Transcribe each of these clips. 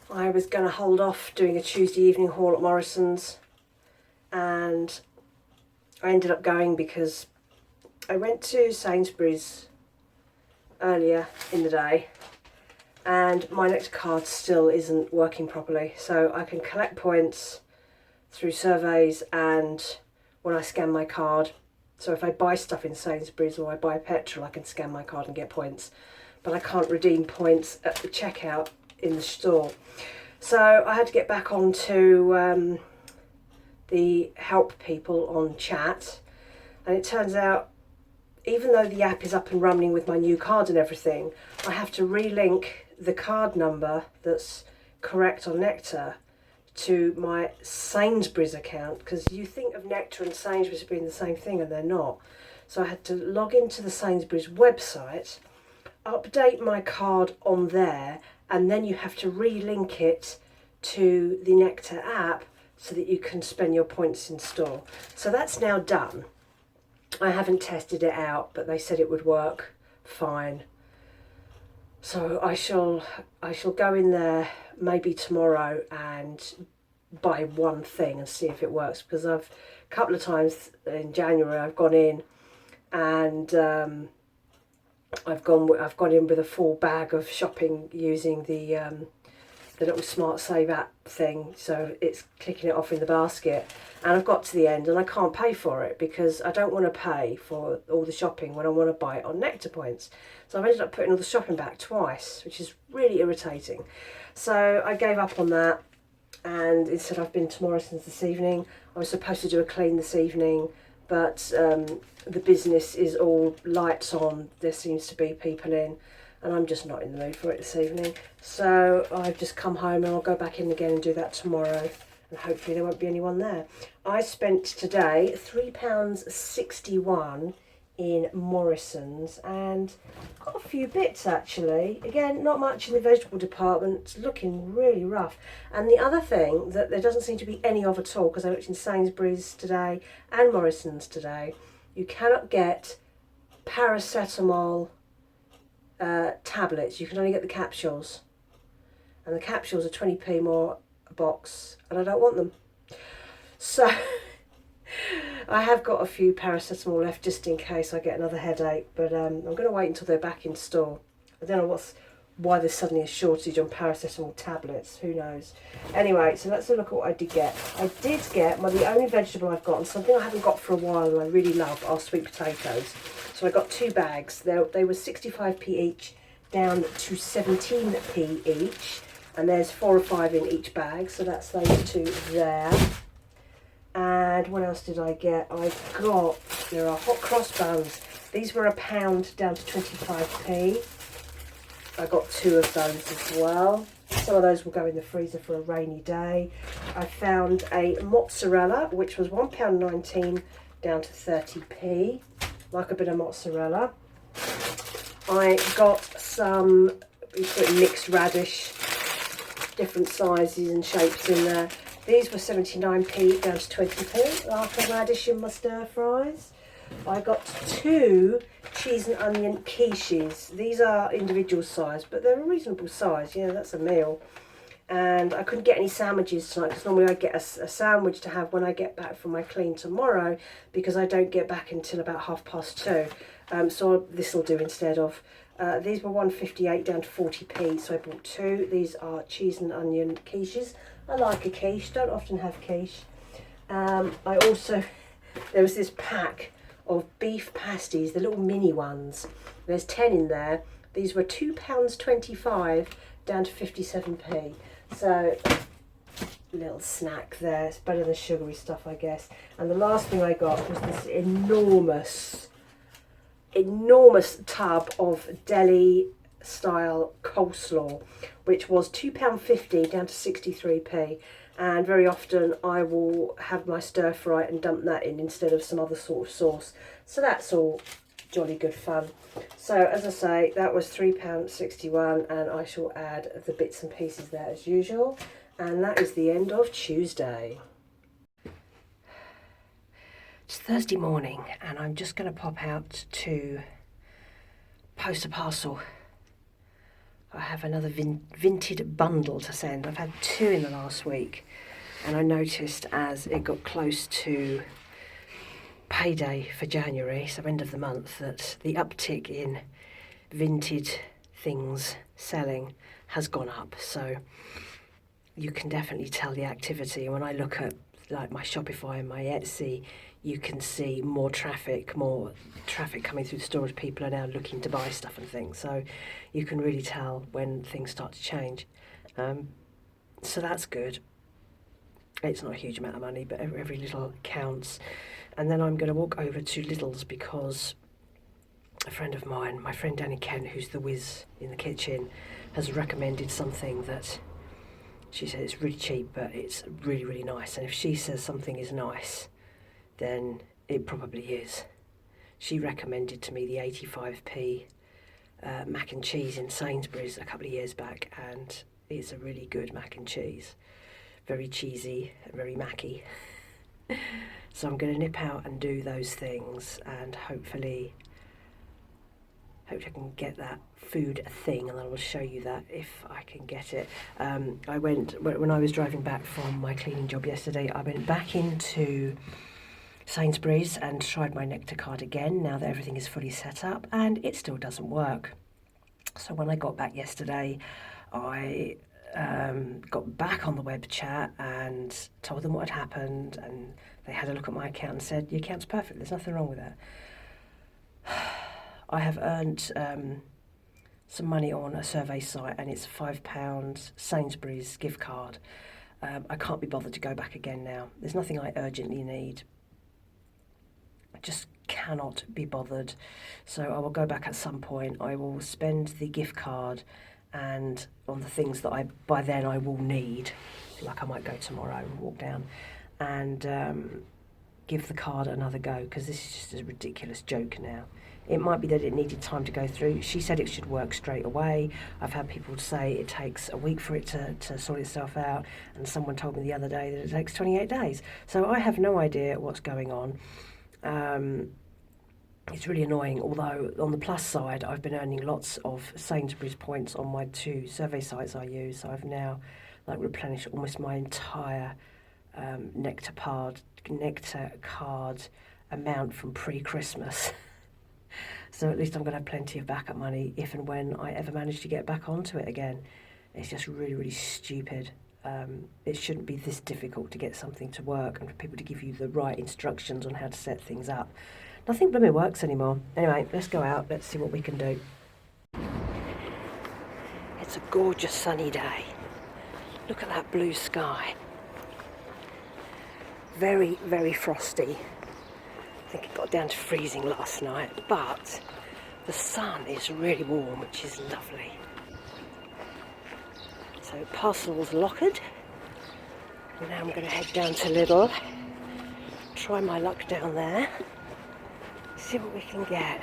I was going to hold off doing a Tuesday evening haul at Morrison's, and I ended up going because I went to Sainsbury's earlier in the day and my Nectar card still isn't working properly. So I can collect points through surveys and when I scan my card. So if I buy stuff in Sainsbury's or I buy petrol, I can scan my card and get points. But I can't redeem points at the checkout in the store. So I had to get back onto the help people on chat, and it turns out even though the app is up and running with my new card and everything, I have to relink the card number that's correct on Nectar to my Sainsbury's account, because you think of Nectar and Sainsbury's being the same thing and they're not. So I had to log into the Sainsbury's website, update my card on there, and then you have to relink it to the Nectar app so that you can spend your points in store. So that's now done. I haven't tested it out, but they said it would work fine. So I shall go in there maybe tomorrow and buy one thing and see if it works, because I've a couple of times in January I've gone in and I've gone in with a full bag of shopping using the little Smart Save app thing, so it's clicking it off in the basket, and I've got to the end and I can't pay for it because I don't want to pay for all the shopping when I want to buy it on Nectar points. So I've ended up putting all the shopping back twice, which is really irritating. So I gave up on that, and instead I've been to Morrison's this evening. I was supposed to do a clean this evening, but the business is all lights on. There seems to be people in, and I'm just not in the mood for it this evening. So I've just come home and I'll go back in again and do that tomorrow, and hopefully there won't be anyone there. I spent today £3.61 in Morrison's and got a few bits actually. Again, not much in the vegetable department. It's looking really rough. And the other thing that there doesn't seem to be any of at all, because I looked in Sainsbury's today and Morrison's today, you cannot get paracetamol tablets. You can only get the capsules, and the capsules are 20p more a box, and I don't want them. So I have got a few paracetamol left just in case I get another headache, but I'm going to wait until they're back in store. I don't know why there's suddenly a shortage on paracetamol tablets, who knows. Anyway, so let's look at what I did get. I did get, the only vegetable I've got, and something I haven't got for a while and I really love, are sweet potatoes. So I got 2 bags. They were 65p each down to 17p each, and there's 4 or 5 in each bag, so that's those 2 there. And what else did I get? There are hot cross buns. These were £1 down to 25p. I got 2 of those as well. Some of those will go in the freezer for a rainy day. I found a mozzarella, which was £1.19 down to 30p. Like a bit of mozzarella. I got some mixed radish, different sizes and shapes in there. These were 79p down to 20p, like a radish in my stir fries. I got 2 cheese and onion quiches. These are individual size, but they're a reasonable size. Yeah, that's a meal. And I couldn't get any sandwiches tonight, because normally I get a sandwich to have when I get back from my clean tomorrow, because I don't get back until about 2:30. So this will do instead of. These were £1.58 down to 40p, so I bought 2. These are cheese and onion quiches. I like a quiche, don't often have quiche. There was this pack of beef pasties, the little mini ones. There's 10 in there. These were £2.25 down to 57p. So, little snack there. It's better than sugary stuff, I guess. And the last thing I got was this enormous tub of deli style coleslaw, which was £2.50 down to 63p. And very often I will have my stir fry and dump that in instead of some other sort of sauce. So that's all jolly good fun. So as I say, that was £3.61, and I shall add the bits and pieces there as usual. And that is the end of Tuesday. It's Thursday morning, and I'm just going to pop out to post a parcel I have another Vinted bundle to send. I've had 2 in the last week, and I noticed as it got close to payday for January, so end of the month, that the uptick in Vinted things selling has gone up. So you can definitely tell the activity. When I look at like my Shopify and my Etsy, you can see more traffic coming through the stores. People are now looking to buy stuff and things. So you can really tell when things start to change. So that's good. It's not a huge amount of money, but every little counts. And then I'm going to walk over to Lidl's because a friend of mine, my friend Danny Kent, who's the whiz in the kitchen, has recommended something that she said it's really cheap, but it's really, really nice. And if she says something is nice, then it probably is. She recommended to me the 85p mac and cheese in Sainsbury's a couple of years back, and it's a really good mac and cheese. Very cheesy and very macky. So I'm going to nip out and do those things, and hopefully I can get that food thing, and I will show you that if I can get it. I went, when I was driving back from my cleaning job yesterday, I went back into Sainsbury's and tried my Nectar card again, now that everything is fully set up, and it still doesn't work. So when I got back yesterday, I got back on the web chat and told them what had happened, and they had a look at my account and said, your account's perfect, there's nothing wrong with it. I have earned some money on a survey site, and it's a £5 Sainsbury's gift card. I can't be bothered to go back again now. There's nothing I urgently need. I just cannot be bothered. So I will go back at some point. I will spend the gift card and on the things that by then I will need. Like I might go tomorrow and walk down and give the card another go, because this is just a ridiculous joke now. It might be that it needed time to go through. She said it should work straight away. I've had people say it takes a week for it to sort itself out, and someone told me the other day that it takes 28 days. So I have no idea what's going on. It's really annoying, although on the plus side, I've been earning lots of Sainsbury's points on my 2 survey sites I use. So I've now replenished almost my entire Nectar card amount from pre-Christmas. So at least I'm going to have plenty of backup money if and when I ever manage to get back onto it again. It's just really, really stupid. It shouldn't be this difficult to get something to work and for people to give you the right instructions on how to set things up. Nothing blooming works anymore. Anyway, let's go out. Let's see what we can do. It's a gorgeous sunny day. Look at that blue sky. Very, very frosty. I think it got down to freezing last night, but the sun is really warm, which is lovely. So parcels locked. And now I'm going to head down to Lidl, try my luck down there, see what we can get.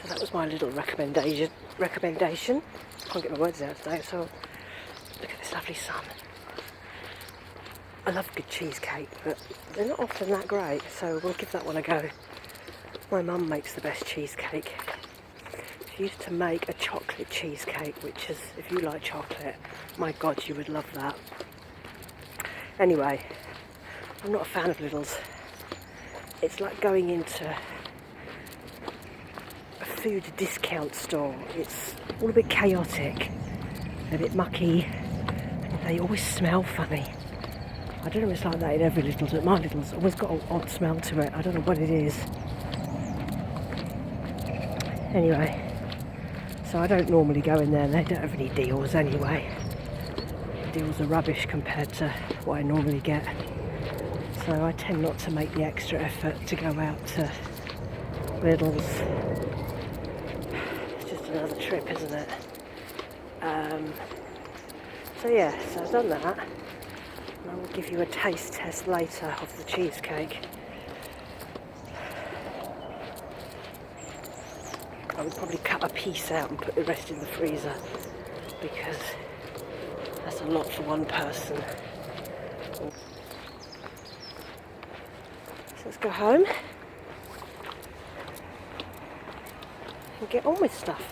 That was my little recommendation. Can't get my words out today, so look at this lovely sun. I love good cheesecake, but they're not often that great, so we'll give that one a go. My mum makes the best cheesecake. She used to make a chocolate cheesecake, which is, if you like chocolate, my God, you would love that. Anyway, I'm not a fan of Lidl's. It's like going into food discount store. It's all a bit chaotic, a bit mucky, and they always smell funny. I don't know if it's like that in every Lidl's, but my Lidl's always got an odd smell to it. I don't know what it is. Anyway, so I don't normally go in there, and they don't have any deals anyway. Deals are rubbish compared to what I normally get. So I tend not to make the extra effort to go out to Lidl's. another trip, isn't it? So yeah, so I've done that. And I will give you a taste test later of the cheesecake. I would probably cut a piece out and put the rest in the freezer because that's a lot for one person. So let's go home and get on with stuff.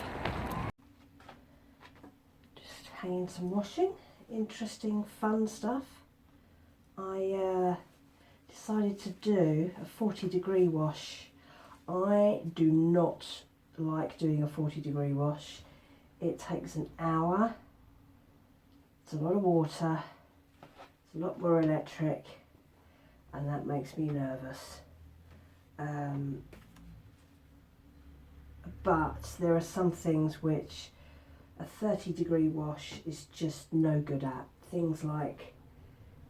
Just hanging some washing, interesting, fun stuff. I decided to do a 40-degree wash. I do not like doing a 40-degree wash. It takes an hour. It's a lot of water. It's a lot more electric, and that makes me nervous. But there are some things which a 30-degree wash is just no good at. Things like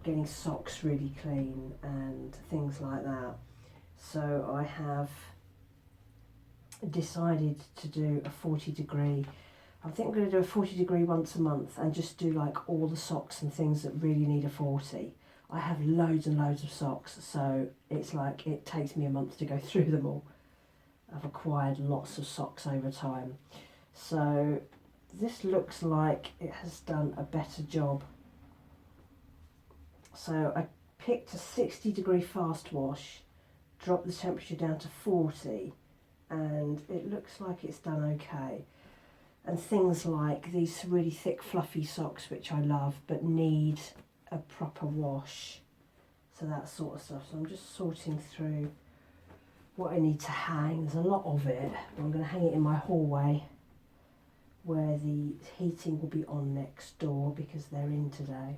getting socks really clean and things like that. So I have decided to do a 40-degree. I think I'm going to do a 40-degree once a month and just do like all the socks and things that really need a 40. I have loads and loads of socks, so it's like it takes me a month to go through them all. I've acquired lots of socks over time. So this looks like it has done a better job. So I picked a 60-degree fast wash, dropped the temperature down to 40, and it looks like it's done okay. And things like these really thick fluffy socks, which I love, but need a proper wash. So that sort of stuff. So I'm just sorting through what I need to hang. There's a lot of it. I'm going to hang it in my hallway where the heating will be on next door because they're in today.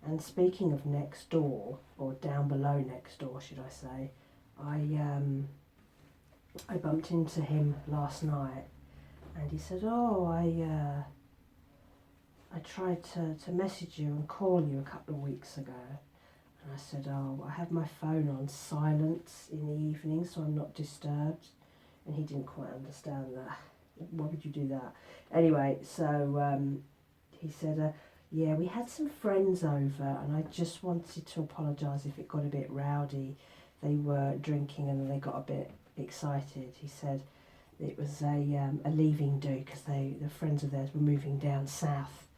And speaking of next door, or down below next door, should I say, I bumped into him last night, and he said, "Oh, I tried to message you and call you a couple of weeks ago." And I said, "Oh, I have my phone on silent in the evening, so I'm not disturbed." And he didn't quite understand that. Why would you do that? Anyway, so he said, "Yeah, we had some friends over, and I just wanted to apologise if it got a bit rowdy. They were drinking and they got a bit excited." He said it was a leaving do because the friends of theirs were moving down south.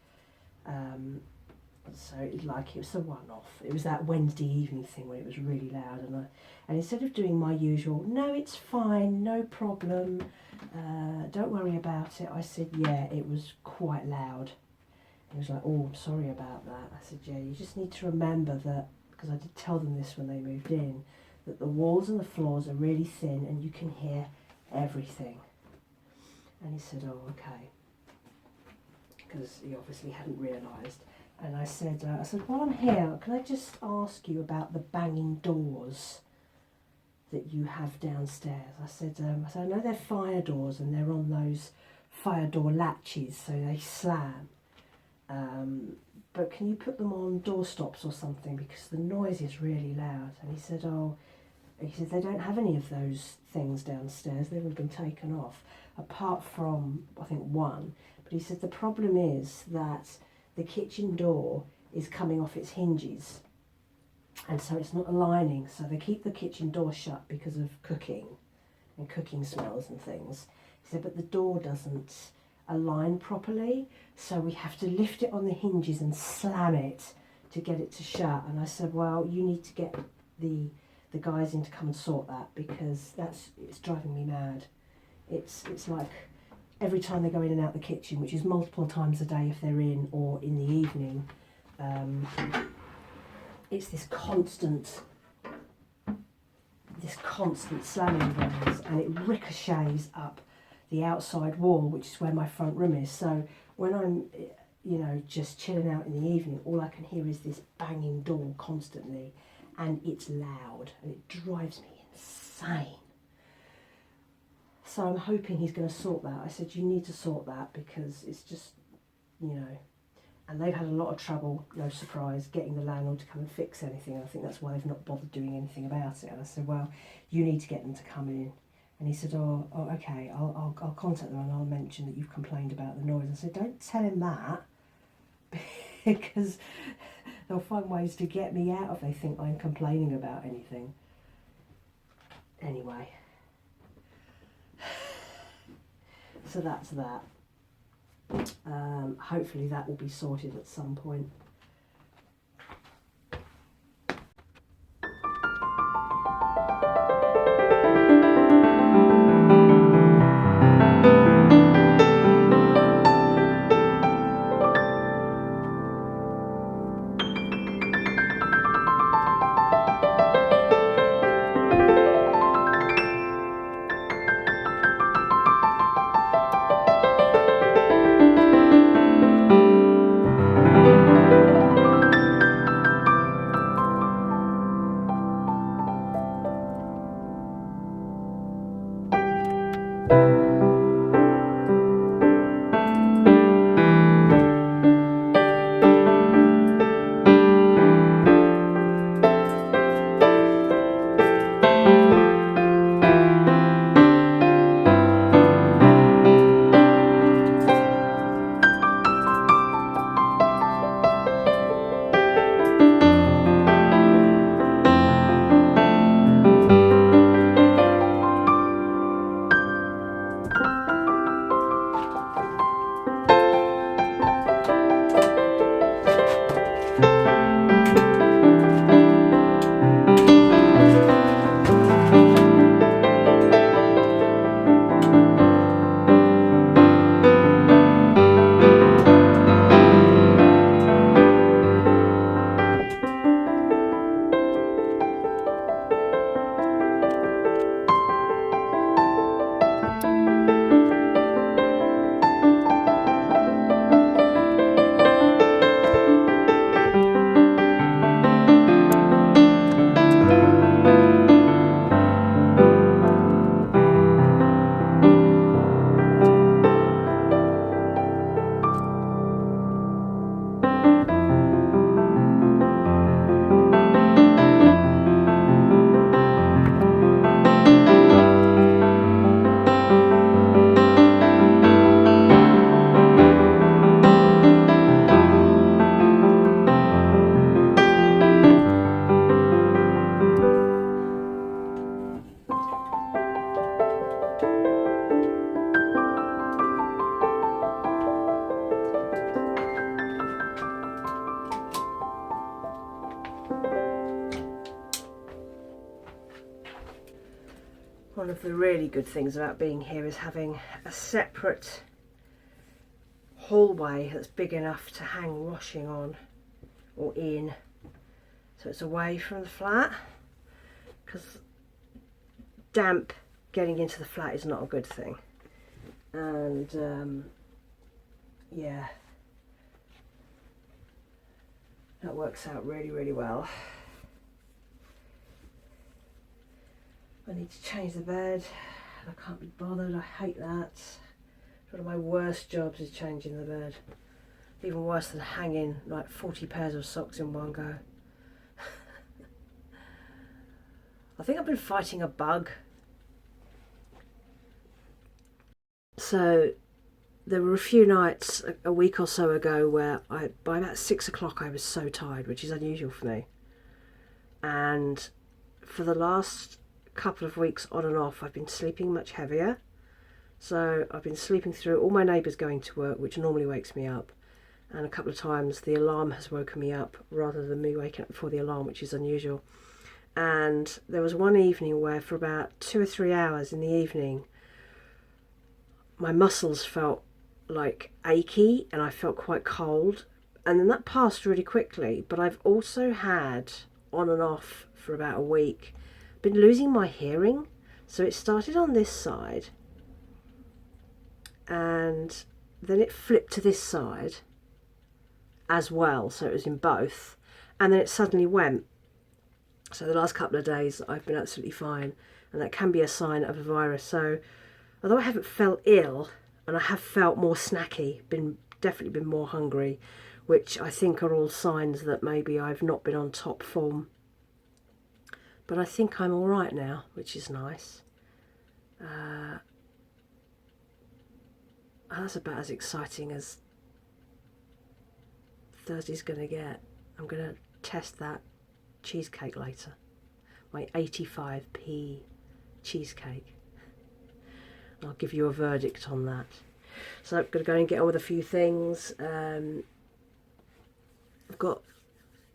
So it was a one-off. It was that Wednesday evening thing when it was really loud, and instead of doing my usual, "No, it's fine, no problem, don't worry about it," I said, "Yeah, it was quite loud." He was like, "Oh, I'm sorry about that." I said, "Yeah, you just need to remember that," because I did tell them this when they moved in, that the walls and the floors are really thin and you can hear everything. And he said, "Oh, okay," because he obviously hadn't realised. And I said, "While I'm here, can I just ask you about the banging doors that you have downstairs?" I said, "I know they're fire doors and they're on those fire door latches, so they slam. But can you put them on door stops or something because the noise is really loud?" And he said, "They don't have any of those things downstairs. They've all been taken off, apart from, I think, one." But he said the problem is that the kitchen door is coming off its hinges, and so it's not aligning. So they keep the kitchen door shut because of cooking and cooking smells and things. He said, but the door doesn't align properly, so we have to lift it on the hinges and slam it to get it to shut. And I said, "Well, you need to get the guys in to come and sort that because it's driving me mad. It's like every time they go in and out the kitchen, which is multiple times a day if they're in or in the evening, it's this constant slamming noise, and it ricochets up the outside wall, which is where my front room is. So when I'm, just chilling out in the evening, all I can hear is this banging door constantly, and it's loud, and it drives me insane. So I'm hoping he's going to sort that. I said, "You need to sort that because it's just, and they've had a lot of trouble, no surprise, getting the landlord to come and fix anything. I think that's why they've not bothered doing anything about it." And I said, "Well, you need to get them to come in And he said, oh, okay, I'll contact them and I'll mention that you've complained about the noise. I said, don't tell him that, because they'll find ways to get me out if they think I'm complaining about anything. Anyway, so that's that. Hopefully that will be sorted at some point. One of the really good things about being here is having a separate hallway that's big enough to hang washing on or in, so it's away from the flat, because damp getting into the flat is not a good thing. And yeah, that works out really well. I need to change the bed. I can't be bothered. I hate that. One of my worst jobs is changing the bed. Even worse than hanging like 40 pairs of socks in one go. I think I've been fighting a bug. So there were a few nights a week or so ago where by about 6 o'clock I was so tired, which is unusual for me. And for the last couple of weeks on and off I've been sleeping much heavier. So I've been sleeping through all my neighbours going to work, which normally wakes me up, and a couple of times the alarm has woken me up rather than me waking up before the alarm, which is unusual. And there was one evening where for about 2 or 3 hours in the evening my muscles felt like achy and I felt quite cold, and then that passed really quickly. But I've also had on and off for about a week been losing my hearing. So it started on this side and then it flipped to this side as well, so it was in both, and then it suddenly went. So the last couple of days I've been absolutely fine, and that can be a sign of a virus. So although I haven't felt ill, and I have felt more snacky, definitely been more hungry, which I think are all signs that maybe I've not been on top form. But I think I'm all right now, which is nice. That's about as exciting as Thursday's going to get. I'm going to test that cheesecake later. My 85p cheesecake. I'll give you a verdict on that. So I'm going to go and get on with a few things. I've got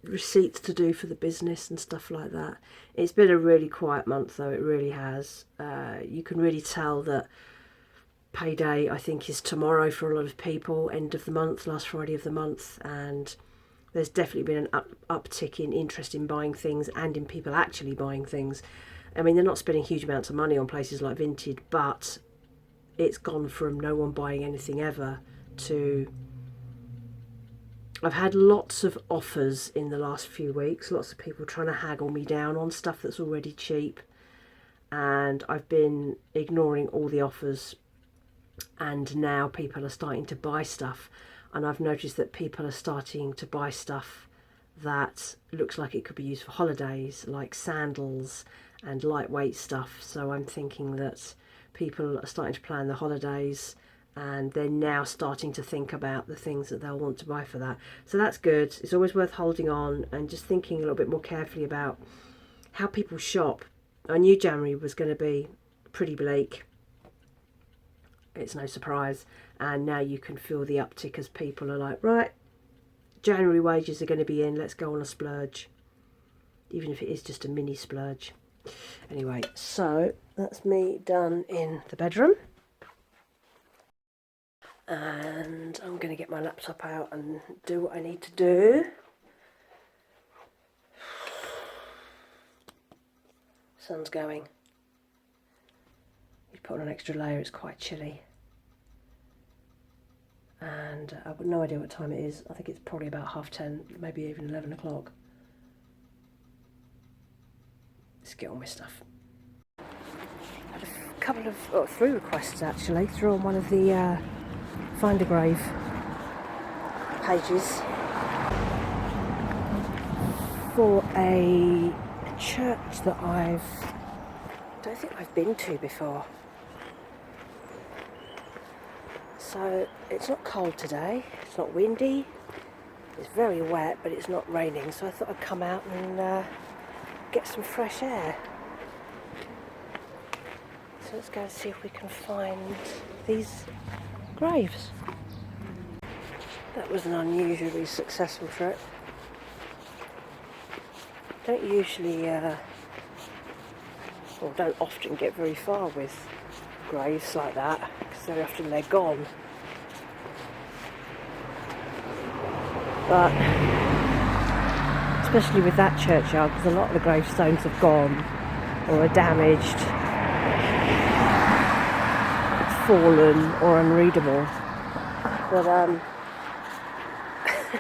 receipts to do for the business and stuff like that. It's been a really quiet month though, it really has. You can really tell that payday, I think, is tomorrow for a lot of people, end of the month, last Friday of the month, and there's definitely been an uptick in interest in buying things and in people actually buying things. I mean, they're not spending huge amounts of money on places like Vinted, but it's gone from no one buying anything ever to... I've had lots of offers in the last few weeks, lots of people trying to haggle me down on stuff that's already cheap, and I've been ignoring all the offers, and now people are starting to buy stuff, and I've noticed that people are starting to buy stuff that looks like it could be used for holidays, like sandals and lightweight stuff. So I'm thinking that people are starting to plan the holidays, and they're now starting to think about the things that they'll want to buy for that. So that's good. It's always worth holding on and just thinking a little bit more carefully about how people shop. I knew January was going to be pretty bleak. It's no surprise. And now you can feel the uptick as people are like, right, January wages are going to be in, let's go on a splurge. Even if it is just a mini splurge. Anyway, so that's me done in the bedroom. And I'm going to get my laptop out and do what I need to do. Sun's going. You put on an extra layer, it's quite chilly. And I've got no idea what time it is. I think it's probably about 10:30, maybe even 11 o'clock. Let's get on with stuff. Had a couple of, 3 requests actually, through on one of the Find a Grave pages for a church that I don't think I've been to before. So it's not cold today, it's not windy, it's very wet, but it's not raining, so I thought I'd come out and get some fresh air. So let's go and see if we can find these graves. That was an unusually successful trip. Don't usually, don't often get very far with graves like that, because very often they're gone. But especially with that churchyard, because a lot of the gravestones have gone or are damaged, fallen or unreadable. But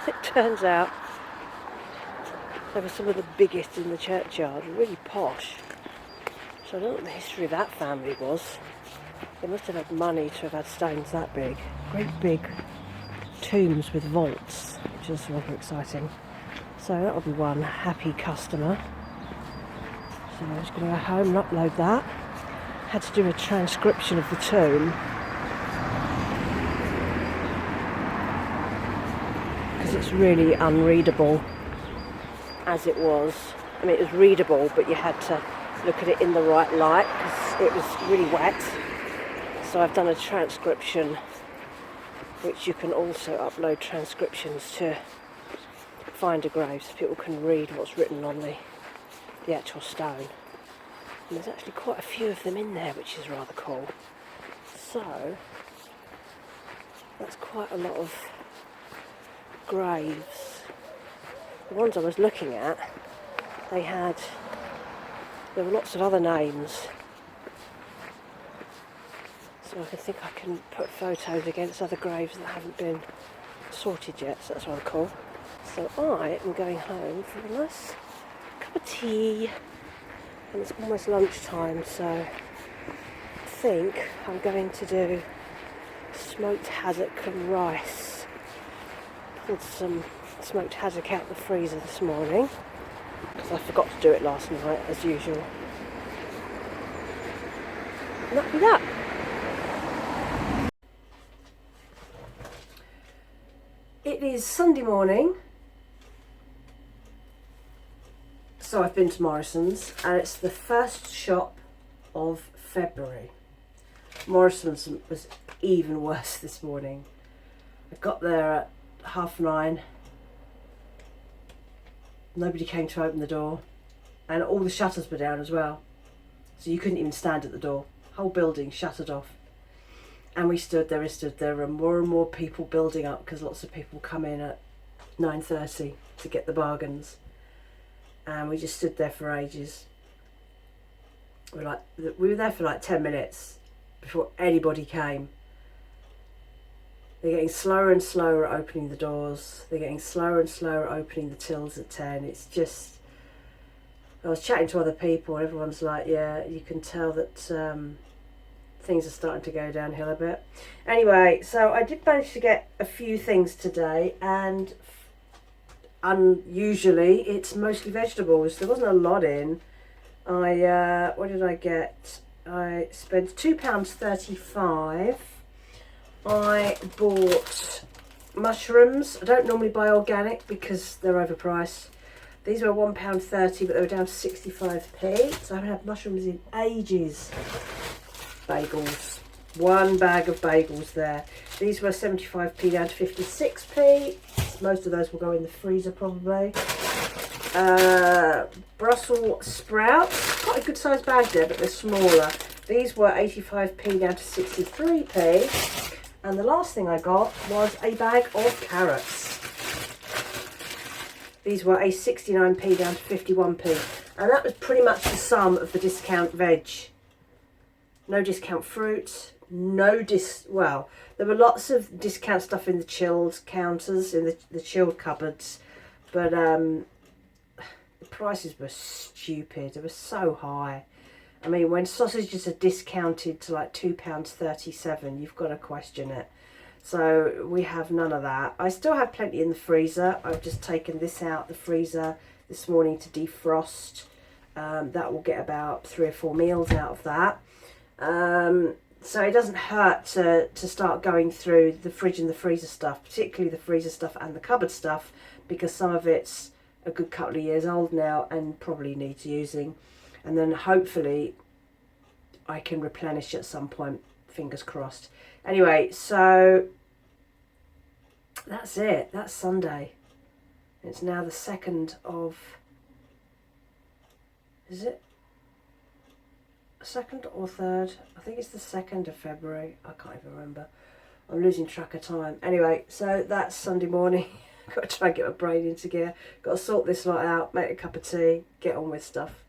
it turns out they were some of the biggest in the churchyard, really posh. So I don't know what the history of that family was. They must have had money to have had stones that big. Great big tombs with vaults, which is rather exciting. So that'll be one happy customer. So I'm just going to go home and upload that. Had to do a transcription of the tomb, because it's really unreadable as it was. I mean, it was readable, but you had to look at it in the right light because it was really wet. So I've done a transcription, which you can also upload transcriptions to Find a Grave, so people can read what's written on the actual stone. And there's actually quite a few of them in there, which is rather cool. So that's quite a lot of graves. The ones I was looking at, there were lots of other names. So I can put photos against other graves that haven't been sorted yet, so that's rather cool. So I am going home for a nice cup of tea, and it's almost lunchtime, so I think I'm going to do smoked haddock and rice. Pulled some smoked haddock out the freezer this morning, because I forgot to do it last night, as usual. And that'll be that. It is Sunday morning, so I've been to Morrison's, and it's the first shop of February. Morrison's was even worse this morning. I got there at 9:30. Nobody came to open the door, and all the shutters were down as well, so you couldn't even stand at the door. Whole building shuttered off. And we stood there and more and more people building up, because lots of people come in at 9:30 to get the bargains, and we just stood there for ages. We were there for like 10 minutes before anybody came. They're getting slower and slower at opening the doors. They're getting slower and slower at opening the tills at 10. It's just, I was chatting to other people and everyone's like, yeah, you can tell that things are starting to go downhill a bit. Anyway, so I did manage to get a few things today, and unusually it's mostly vegetables. There wasn't a lot in. What did I get? I spent £2.35. I bought mushrooms. I don't normally buy organic because they're overpriced. These were £1.30, but they were down to 65p. So I haven't had mushrooms in ages. Bagels. One bag of bagels there. These were 75p down to 56p. Most of those will go in the freezer probably. Brussels sprouts. Quite a good sized bag there, but they're smaller. These were 85p down to 63p. And the last thing I got was a bag of carrots. These were a 69p down to 51p. And that was pretty much the sum of the discount veg. No discount fruit. Well, there were lots of discount stuff in the chilled counters, in the chilled cupboards. But the prices were stupid. They were so high. I mean, when sausages are discounted to like £2.37, you've got to question it. So we have none of that. I still have plenty in the freezer. I've just taken this out the freezer this morning to defrost. That will get about 3 or 4 meals out of that. So it doesn't hurt to start going through the fridge and the freezer stuff, particularly the freezer stuff and the cupboard stuff, because some of it's a good couple of years old now and probably needs using. And then hopefully I can replenish at some point, fingers crossed. Anyway, so that's it. That's Sunday. It's now the 2nd of... Is it? 2nd or 3rd? I think it's the 2nd of February. I can't even remember. I'm losing track of time. Anyway, so that's Sunday morning. Got to try and get my brain into gear. Got to sort this lot out, make a cup of tea, get on with stuff.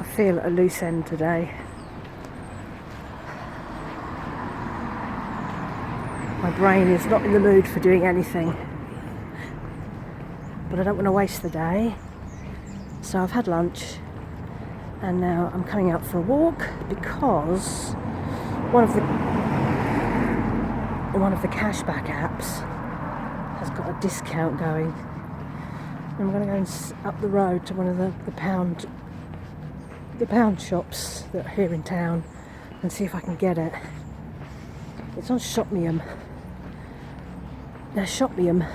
I feel at a loose end today. My brain is not in the mood for doing anything. But I don't want to waste the day. So I've had lunch and now I'm coming out for a walk because one of the cashback apps has got a discount going. I'm going to go up the road to one of the pound shops that are here in town and see if I can get it. It's on Shopmium. Now Shopmium,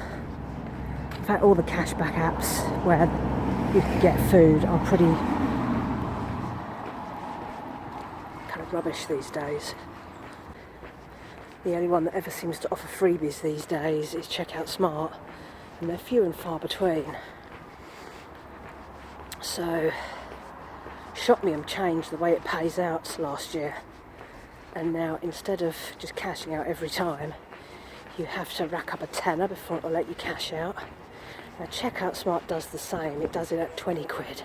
in fact all the cashback apps where you can get food are pretty kind of rubbish these days. The only one that ever seems to offer freebies these days is Checkout Smart, and they're few and far between. So Shopmium changed the way it pays out last year, and now instead of just cashing out every time, you have to rack up a tenner before it'll let you cash out. Now Checkout Smart does the same. It does it at 20 quid,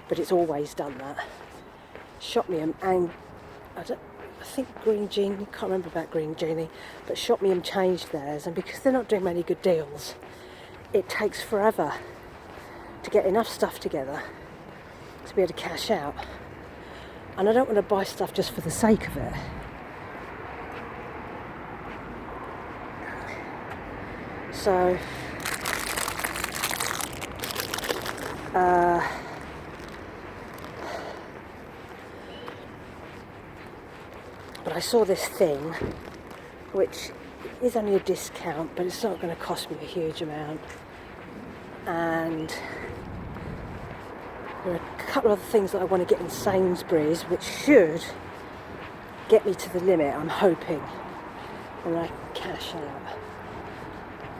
but it's always done that. Shopmium and I think Green Genie, can't remember about Green Genie, but Shopmium changed theirs, and because they're not doing many good deals, it takes forever to get enough stuff together to be able to cash out. And I don't want to buy stuff just for the sake of it. So But I saw this thing, which is only a discount, but it's not going to cost me a huge amount. And there are a couple of other things that I want to get in Sainsbury's, which should get me to the limit, I'm hoping, when I can cash out.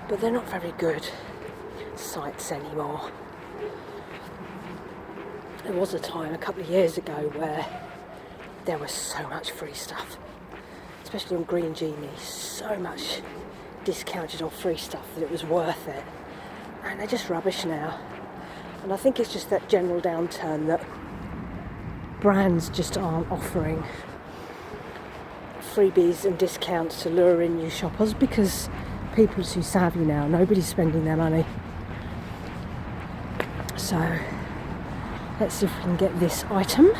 But they're not very good sites anymore. There was a time a couple of years ago where there was so much free stuff, especially on Green Genie, so much discounted or free stuff that it was worth it. And they're just rubbish now. And I think it's just that general downturn that brands just aren't offering freebies and discounts to lure in new shoppers, because people are too savvy now. Nobody's spending their money. So let's see if we can get this item.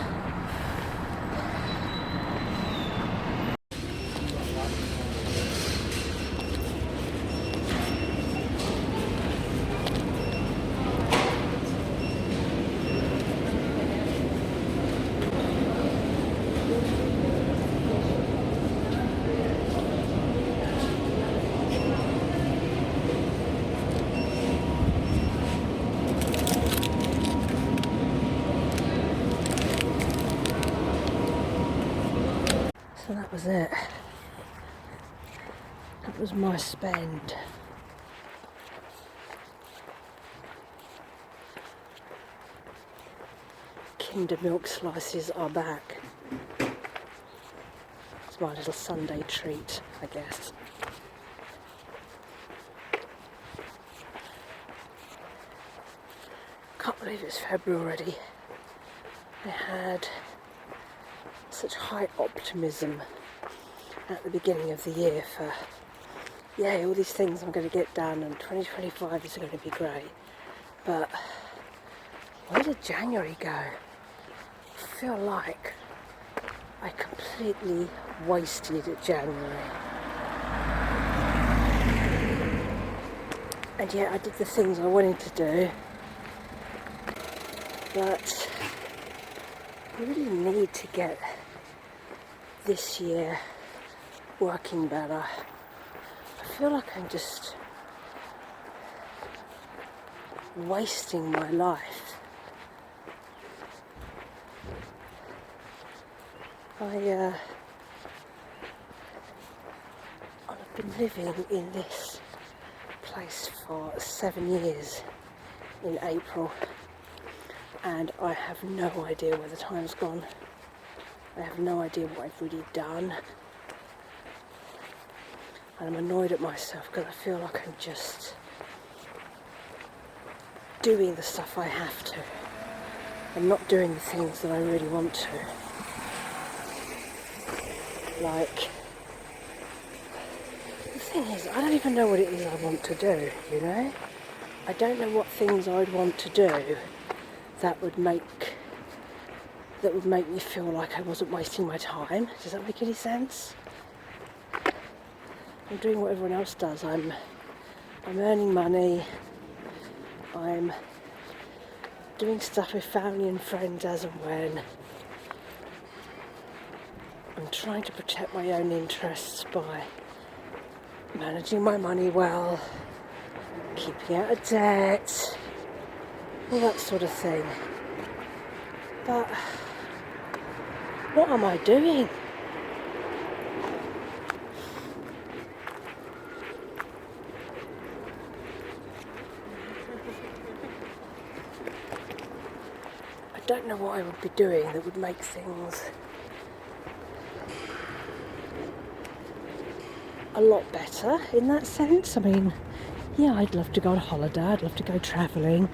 So that was it. That was my spend. Kinder Milk slices are back. It's my little Sunday treat, I guess. Can't believe it's February already. I had such high optimism at the beginning of the year for, yay, all these things I'm going to get done and 2025 is going to be great. But where did January go? I feel like I completely wasted January. And yet I did the things I wanted to do, but I really need to get this year working better. I feel like I'm just wasting my life. I've been living in this place for 7 years in April, and I have no idea where the time's gone. I have no idea what I've really done, and I'm annoyed at myself because I feel like I'm just doing the stuff I have to and not doing the things that I really want to. Like, the thing is, I don't even know what it is I want to do, you know? I don't know what things I'd want to do that would make me feel like I wasn't wasting my time. Does that make any sense? I'm doing what everyone else does. I'm earning money. I'm doing stuff with family and friends as and when. I'm trying to protect my own interests by managing my money well, keeping out of debt, all that sort of thing. But what am I doing? I don't know what I would be doing that would make things a lot better in that sense. I mean, yeah, I'd love to go on holiday, I'd love to go travelling,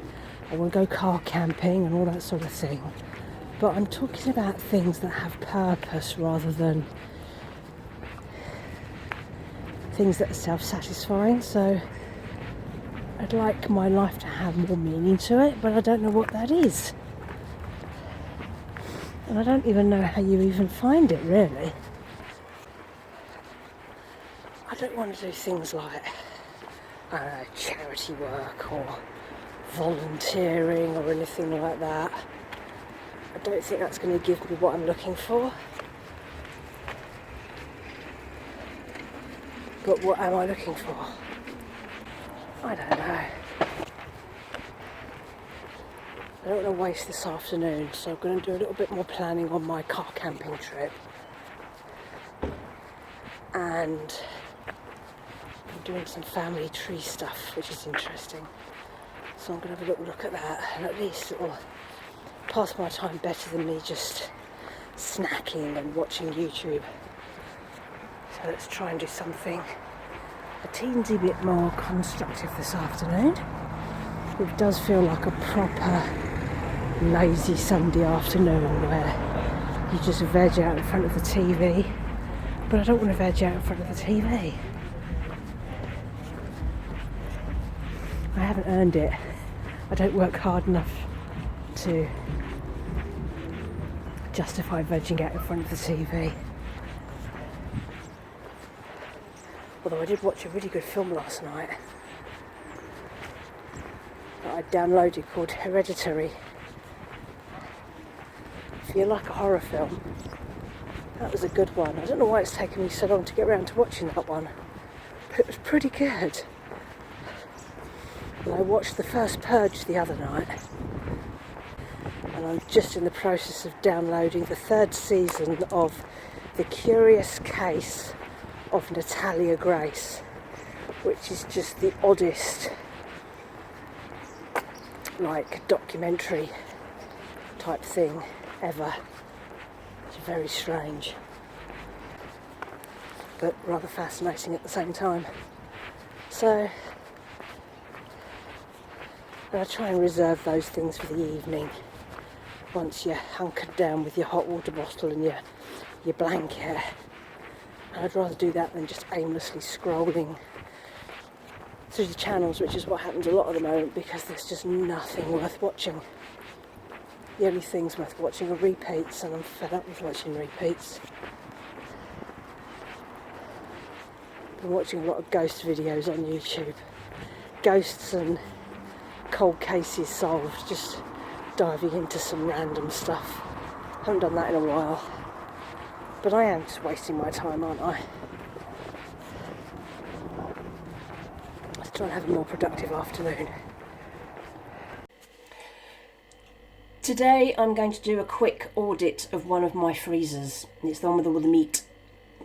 I want to go car camping and all that sort of thing. But I'm talking about things that have purpose rather than things that are self-satisfying. So I'd like my life to have more meaning to it, but I don't know what that is. And I don't even know how you even find it, really. I don't want to do things like, I don't know, charity work or volunteering or anything like that. I don't think that's going to give me what I'm looking for. But what am I looking for? I don't know. I don't want to waste this afternoon, so I'm going to do a little bit more planning on my car camping trip. And I'm doing some family tree stuff, which is interesting. So I'm going to have a little look at that, and at least it will pass my time better than me just snacking and watching YouTube. So let's try and do something a teensy bit more constructive this afternoon. It does feel like a proper lazy Sunday afternoon where you just veg out in front of the TV, but I don't want to veg out in front of the TV. I haven't earned it. I don't work hard enough to justify vegging out in front of the TV. Although I did watch a really good film last night that I downloaded called Hereditary. If you like a horror film, that was a good one. I don't know why it's taken me so long to get around to watching that one, but it was pretty good. And I watched the first Purge the other night, and I'm just in the process of downloading the 3rd season of The Curious Case of Natalia Grace, which is just the oddest like documentary type thing ever. It's very strange, but rather fascinating at the same time. So I try and reserve those things for the evening, once you're hunkered down with your hot water bottle and your blanket. And I'd rather do that than just aimlessly scrolling through the channels, which is what happens a lot at the moment, because there's just nothing worth watching. The only things worth watching are repeats, and I'm fed up with watching repeats. I've been watching a lot of ghost videos on YouTube. Ghosts and cold cases solved, just diving into some random stuff. Haven't done that in a while. But I am just wasting my time, aren't I? Let's try and have a more productive afternoon. Today I'm going to do a quick audit of one of my freezers. It's the one with all the meat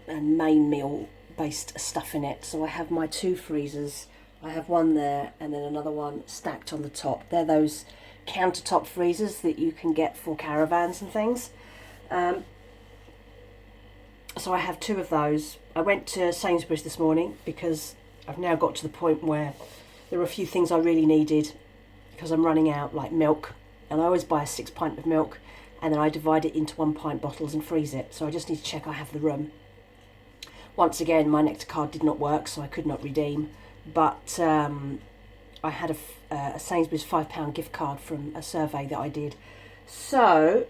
and main meal based stuff in it. So I have my 2 freezers. I have one there and then another one stacked on the top. They're those countertop freezers that you can get for caravans and things. So I have 2 of those. I went to Sainsbury's this morning because I've now got to the point where there are a few things I really needed because I'm running out, like milk. And I always buy a 6 pint of milk and then I divide it into 1 pint bottles and freeze it. So I just need to check I have the room. Once again, my Nectar card did not work, so I could not redeem. But I had a Sainsbury's £5 gift card from a survey that I did. So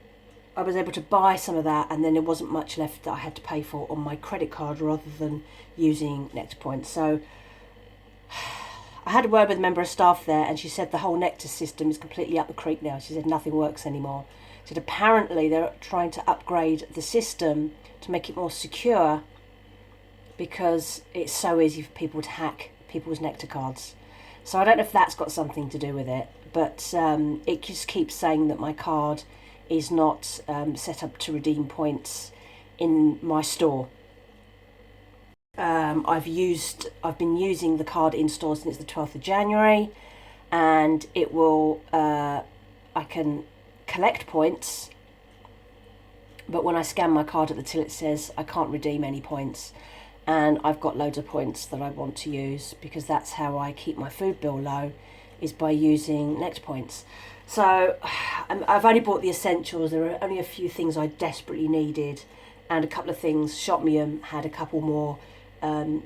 I was able to buy some of that, and then there wasn't much left that I had to pay for on my credit card rather than using Nectar points. So I had a word with a member of staff there, and she said the whole Nectar system is completely up the creek now. She said nothing works anymore. She said apparently they're trying to upgrade the system to make it more secure because it's so easy for people to hack people's Nectar cards. So I don't know if that's got something to do with it, but it just keeps saying that my card is not set up to redeem points in my store. I've been using the card in store since the 12th of January, and it will I can collect points, but when I scan my card at the till it says I can't redeem any points, and I've got loads of points that I want to use because that's how I keep my food bill low, is by using Nectar points. So I've only bought the essentials. There are only a few things I desperately needed, and a couple of things. Shopmium had a couple more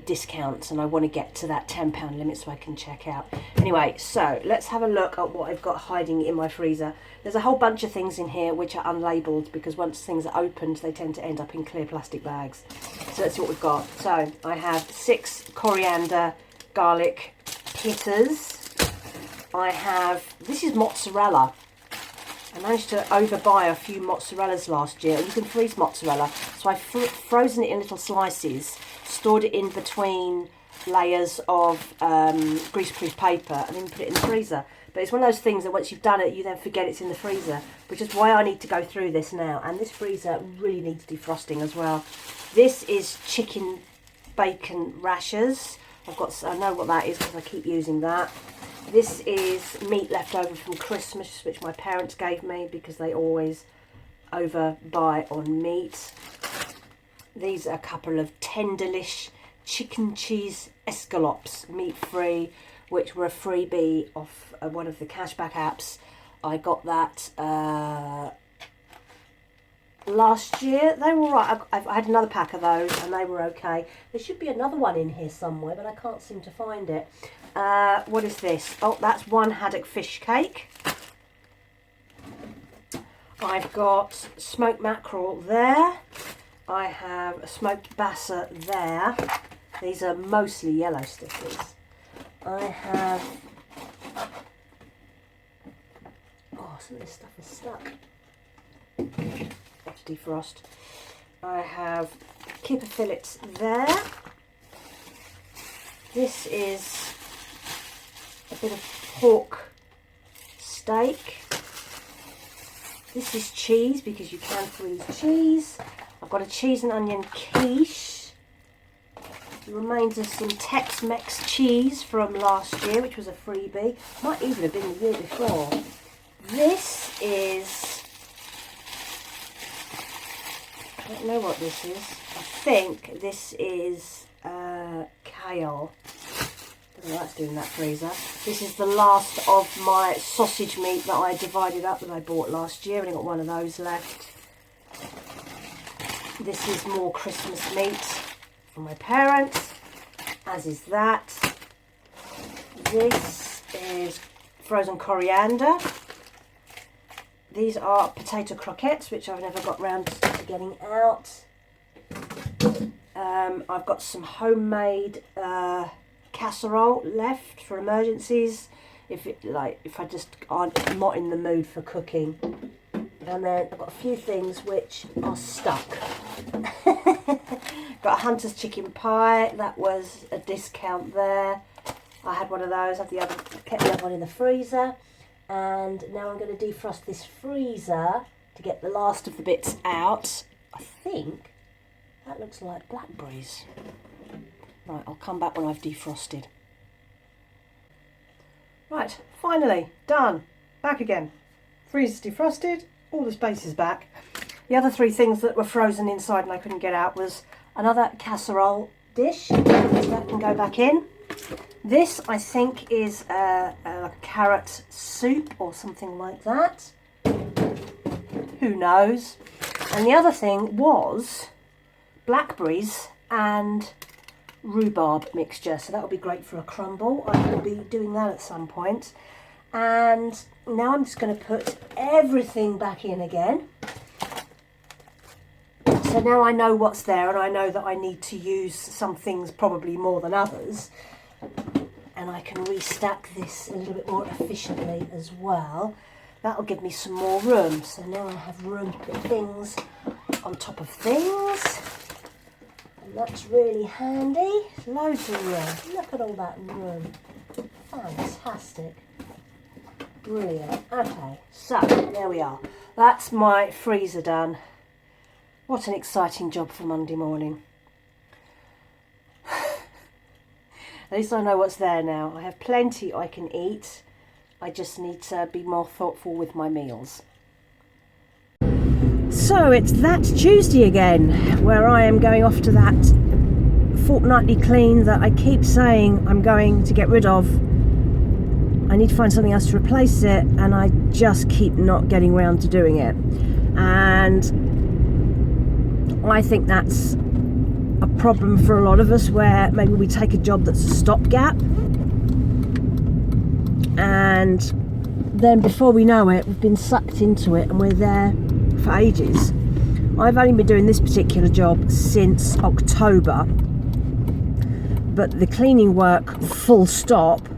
discounts, and I want to get to that £10 limit so I can check out. Anyway, so let's have a look at what I've got hiding in my freezer. There's a whole bunch of things in here which are unlabelled because once things are opened they tend to end up in clear plastic bags. So let's see what we've got. So I have 6 coriander garlic plitters. I have, this is mozzarella. I managed to overbuy a few mozzarellas last year. You can freeze mozzarella. So I've frozen it in little slices, stored it in between layers of greaseproof paper, and then put it in the freezer. But it's one of those things that once you've done it, you then forget it's in the freezer, which is why I need to go through this now. And this freezer really needs defrosting as well. This is chicken bacon rashers. I know what that is because I keep using that. This is meat left over from Christmas, which my parents gave me because they always overbuy on meat. These are a couple of Tenderlish chicken cheese escalopes, meat-free, which were a freebie off one of the cashback apps. I got that last year. They were all right. I had another pack of those and they were okay. There should be another one in here somewhere, but I can't seem to find it. What is this? Oh, that's one haddock fish cake. I've got smoked mackerel there. I have a smoked bassa there. These are mostly yellow stickers. I have... Oh, some of this stuff is stuck. Have to defrost. I have kipper fillets there. This is a bit of pork steak. This is cheese because you can freeze cheese. I've got a cheese and onion quiche. It reminds us some Tex-Mex cheese from last year, which was a freebie. Might even have been the year before. This is... I don't know what this is. I think this is kale. I don't know what's doing in that freezer. This is the last of my sausage meat that I divided up that I bought last year. I've only got one of those left. This is more Christmas meat from my parents, as is that. This is frozen coriander. These are potato croquettes, which I've never got round to getting out. I've got some homemade casserole left for emergencies, if I just aren't not in the mood for cooking. And then I've got a few things which are stuck. Got a Hunter's chicken pie. That was a discount there. I had one of those. I kept the other one in the freezer. And now I'm going to defrost this freezer to get the last of the bits out. I think that looks like blackberries. Right, I'll come back when I've defrosted. Right, finally, done. Back again. Freezer's defrosted, all the space is back. The other three things that were frozen inside and I couldn't get out was another casserole dish. That can go back in. This, I think, is like a carrot soup or something like that. Who knows? And the other thing was blackberries and rhubarb mixture. So that would be great for a crumble. I will be doing that at some point. And now I'm just going to put everything back in again. So now I know what's there, and I know that I need to use some things probably more than others. And I can restack this a little bit more efficiently as well. That'll give me some more room. So now I have room to put things on top of things. And that's really handy. Loads of room. Look at all that room. Fantastic. Brilliant. Okay, so there we are. That's my freezer done. What an exciting job for Monday morning. At least I know what's there now. I have plenty I can eat. I just need to be more thoughtful with my meals. So it's that Tuesday again, where I am going off to that fortnightly clean that I keep saying I'm going to get rid of. I need to find something else to replace it, and I just keep not getting round to doing it. And I think that's a problem for a lot of us, where maybe we take a job that's a stopgap, and then before we know it, we've been sucked into it and we're there for ages. I've only been doing this particular job since October, but the cleaning work full stop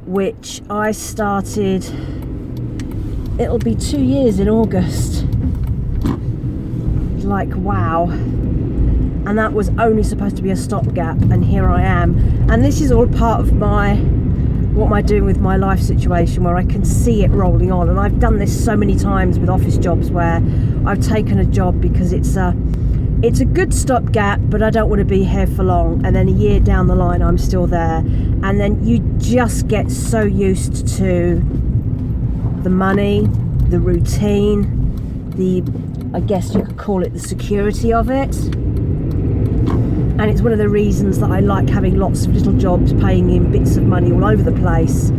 which I started, it'll be 2 years in August. Like, wow. And that was only supposed to be a stopgap, and here I am. And this is all part of what am I doing with my life situation, where I can see it rolling on. And I've done this so many times with office jobs, where I've taken a job because it's a good stopgap, but I don't want to be here for long. And then a year down the line, I'm still there. And then you just get so used to the money, the routine, I guess you could call it the security of it. And it's one of the reasons that I like having lots of little jobs paying in bits of money all over the place,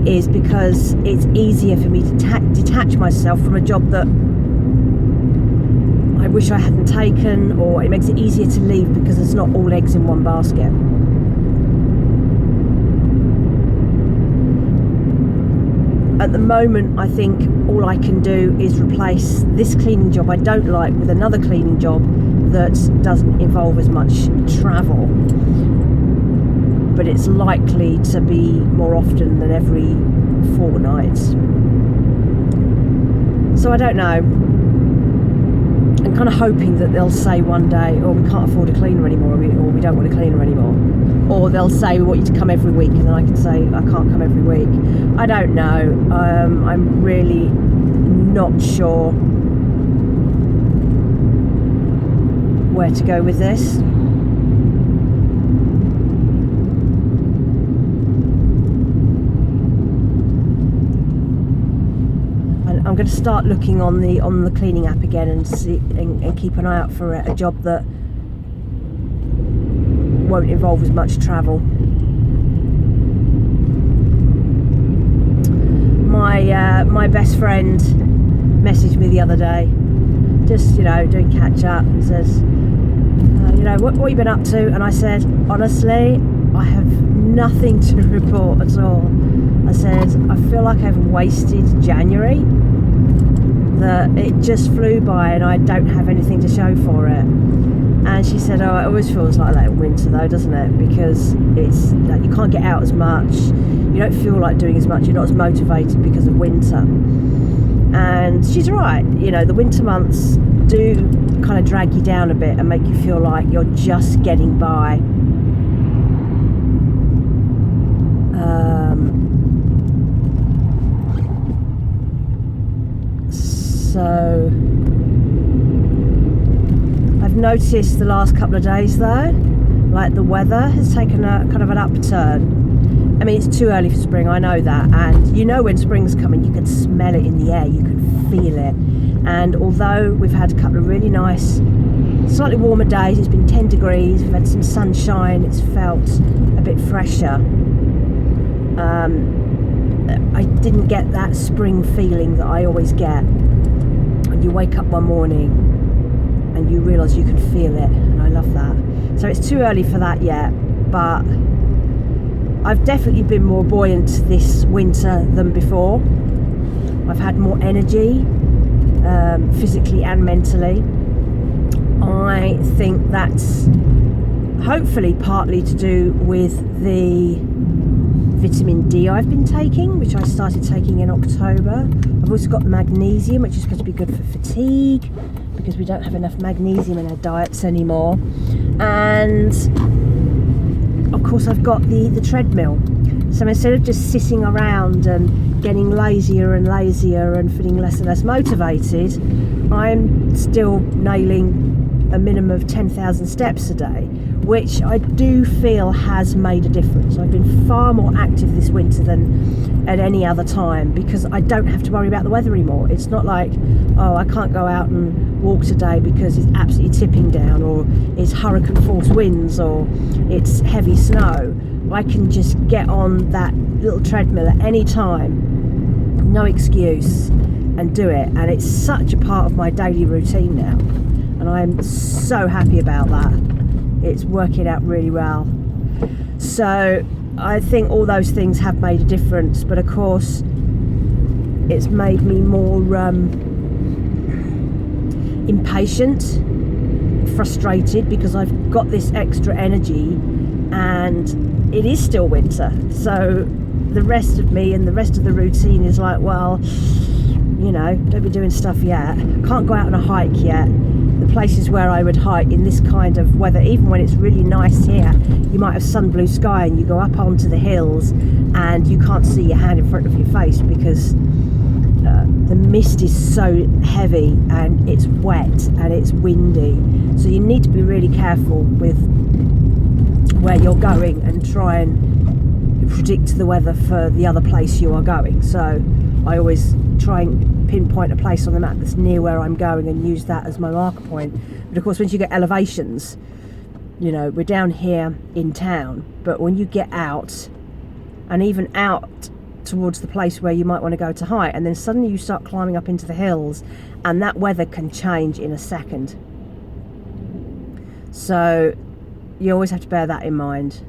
is because it's easier for me to detach myself from a job that I wish I hadn't taken, or it makes it easier to leave because it's not all eggs in one basket. At the moment, I think all I can do is replace this cleaning job I don't like with another cleaning job that doesn't involve as much travel, but it's likely to be more often than every fortnight. So I don't know. I'm kind of hoping that they'll say one day, oh, we can't afford a cleaner anymore, or we don't want a cleaner anymore. Or they'll say, we want you to come every week, and then I can say, I can't come every week. I don't know. I'm really not sure where to go with this. And I'm going to start looking on the cleaning app again and see and keep an eye out for a job that won't involve as much travel. My best friend messaged me the other day, just doing catch up, and says, what have you been up to? And I said, honestly, I have nothing to report at all. I said, I feel like I've wasted January, that it just flew by and I don't have anything to show for it. And she said, oh, it always feels like that in winter though, doesn't it? Because it's like you can't get out as much, you don't feel like doing as much, you're not as motivated because of winter. And she's right, the winter months do kind of drag you down a bit and make you feel like you're just getting by. So I've noticed the last couple of days though, like the weather has taken a kind of an upturn. I mean, it's too early for spring, I know that, and when spring's coming, you can smell it in the air, you can feel it. And although we've had a couple of really nice, slightly warmer days, it's been 10 degrees, we've had some sunshine, it's felt a bit fresher. I didn't get that spring feeling that I always get when you wake up one morning and you realise you can feel it, and I love that. So it's too early for that yet, but I've definitely been more buoyant this winter than before. I've had more energy, physically and mentally. I think that's hopefully partly to do with the vitamin D I've been taking, which I started taking in October. I've also got magnesium, which is supposed to be good for fatigue, because we don't have enough magnesium in our diets anymore. And of course I've got the treadmill. So instead of just sitting around and getting lazier and lazier and feeling less and less motivated, I'm still nailing a minimum of 10,000 steps a day, which I do feel has made a difference. I've been far more active this winter than at any other time, because I don't have to worry about the weather anymore. It's not like, oh, I can't go out and walk today because it's absolutely tipping down, or it's hurricane force winds, or it's heavy snow. I can just get on that little treadmill at any time, no excuse, and do it. And it's such a part of my daily routine now, and I'm so happy about that. It's working out really well. So I think all those things have made a difference, but of course it's made me more impatient, frustrated, because I've got this extra energy and it is still winter. So the rest of me and the rest of the routine is like, well, you know, don't be doing stuff yet. Can't go out on a hike yet. The places where I would hike in this kind of weather, even when it's really nice here, you might have sun blue sky and you go up onto the hills and you can't see your hand in front of your face because the mist is so heavy and it's wet and it's windy. So you need to be really careful with where you're going and try and predict the weather for the other place you are going. So I always try and pinpoint a place on the map that's near where I'm going and use that as my marker point. But of course, once you get elevations, you know, we're down here in town, but when you get out and even out towards the place where you might want to go to hike, and then suddenly you start climbing up into the hills and that weather can change in a second. So you always have to bear that in mind.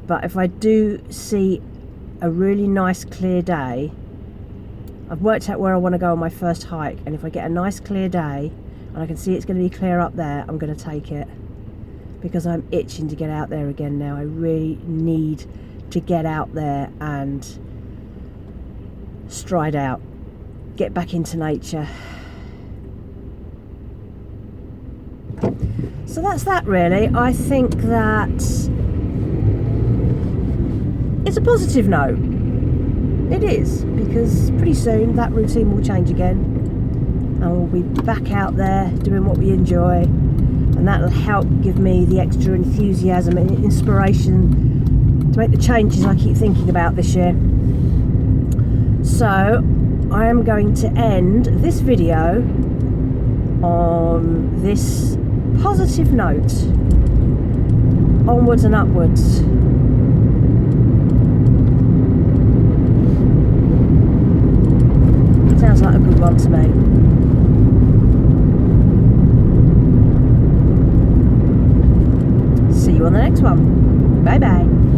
But if I do see a really nice clear day, I've worked out where I want to go on my first hike, and if I get a nice clear day and I can see it's going to be clear up there, I'm going to take it, because I'm itching to get out there again now. I really need to get out there and stride out, get back into nature. So that's that really. I think that it's a positive note. It is, because pretty soon that routine will change again and we'll be back out there doing what we enjoy, and that'll help give me the extra enthusiasm and inspiration to make the changes I keep thinking about this year. So I am going to end this video on this positive note. Onwards and upwards. Sounds like a good one to me. See you on the next one. Bye bye.